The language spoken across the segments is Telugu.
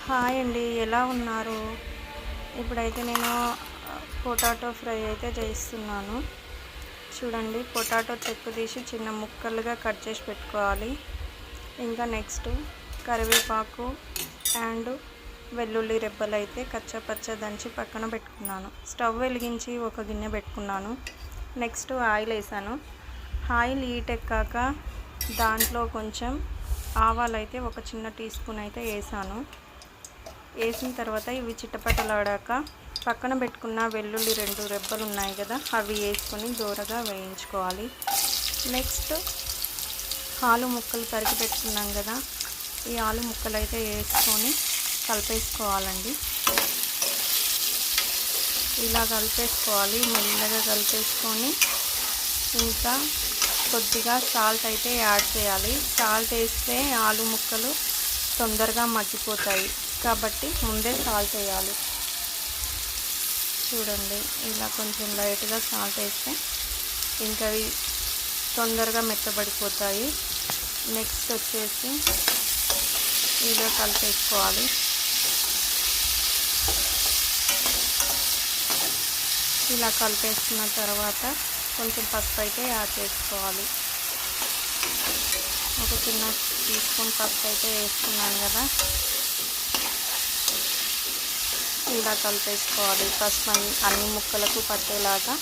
హాయ్ అండి, ఎలా ఉన్నారు? ఇప్పుడైతే నేను పొటాటో ఫ్రై అయితే చేస్తున్నాను. చూడండి, పొటాటో చెక్కు తీసి చిన్న ముక్కలుగా కట్ చేసి పెట్టుకోవాలి. ఇంకా నెక్స్ట్ కరివేపాకు అండ్ వెల్లుల్లి రెబ్బలు అయితే కచ్చపచ్చ దంచి పక్కన పెట్టుకున్నాను. స్టవ్ వెలిగించి ఒక గిన్నె పెట్టుకున్నాను. నెక్స్ట్ ఆయిల్ వేసాను. ఆయిల్ హీట్ ఎక్కాక దాంట్లో కొంచెం ఆవాలు అయితే ఒక చిన్న టీ స్పూన్ అయితే వేసాను. వేసిన తర్వాత ఇవి చిటపటలాడాక పక్కన పెట్టుకున్న వెల్లుల్లి 2 రెబ్బలు ఉన్నాయి కదా, అవి వేసుకొని దూరగా వేయించుకోవాలి. నెక్స్ట్ ఆలు ముక్కలు తరిగి పెట్టుకున్నాం కదా, ఈ ఆలు ముక్కలు అయితే వేసుకొని కలిపేసుకోవాలండి. ఇలా కలిపేసుకోవాలి, మెల్లగా కలిపేసుకొని ఇంకా కొద్దిగా సాల్ట్ అయితే యాడ్ చేయాలి. సాల్ట్ వేస్తే ఆలు ముక్కలు తొందరగా మగ్గిపోతాయి కాబట్టి ముందే సాల్ట్ వేయాలి. చూడండి, ఇలా కొంచెం లైట్గా సాల్ట్ వేస్తే ఇంకా అవి తొందరగా మెత్తబడిపోతాయి. నెక్స్ట్ వచ్చేసి ఇలా కలిపేసుకోవాలి. ఇలా కలిపేసుకున్న తర్వాత కొంచెం పసుపు అయితే యాడ్ చేసుకోవాలి. ఒక చిన్న టీ స్పూన్ పసుపు అయితే వేసుకున్నాను కదా, ఇలా కలిపేసుకోవాలి. పసుపు అన్ని ముక్కలకు పట్టేలాగా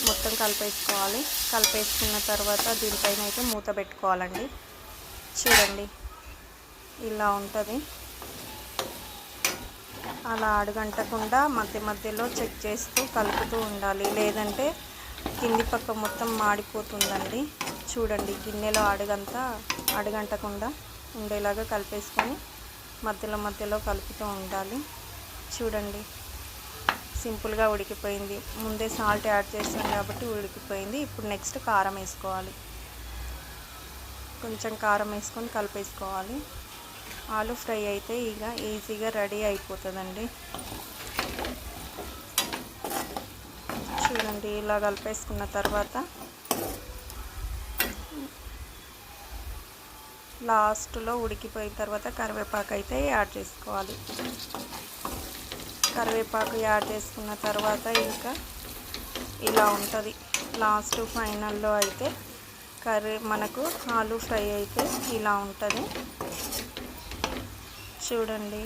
మొత్తం కలిపేసుకోవాలి. కలిపేసుకున్న తర్వాత దీనిపైన అయితే మూత పెట్టుకోవాలండి. చూడండి, ఇలా ఉంటుంది. అలా అడుగంటకుండా మధ్య మధ్యలో చెక్ చేస్తూ కలుపుతూ ఉండాలి, లేదంటే కింది పక్క మొత్తం మాడిపోతుందండి. చూడండి, గిన్నెలో అడుగంటకుండా ఉండేలాగా కలిపేసుకొని మధ్యలో మధ్యలో కలుపుతూ ఉండాలి. చూడండి, సింపుల్గా ఉడికిపోయింది. ముందే సాల్ట్ యాడ్ చేస్తాం కాబట్టి ఉడికిపోయింది. ఇప్పుడు నెక్స్ట్ కారం వేసుకోవాలి. కొంచెం కారం వేసుకొని కలిపేసుకోవాలి. ఆలు ఫ్రై అయితే ఇక ఈజీగా రెడీ అయిపోతుందండి. చూడండి, ఇలా కలిపేసుకున్న తర్వాత లాస్ట్లో ఉడికిపోయిన తర్వాత కరివేపాకు అయితే యాడ్ చేసుకోవాలి. కరివేపాకు యాడ్ చేసుకున్న తర్వాత ఇంకా ఇలా ఉంటుంది. లాస్ట్ ఫైనల్లో అయితే మనకు ఆలు ఫ్రై అయితే ఇలా ఉంటుంది. చూడండి,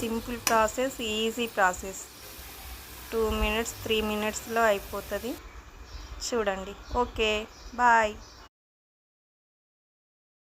simple process, easy process. 2 minutes 3 minutesలో అయిపోతుంది. చూడండి. Okay, bye.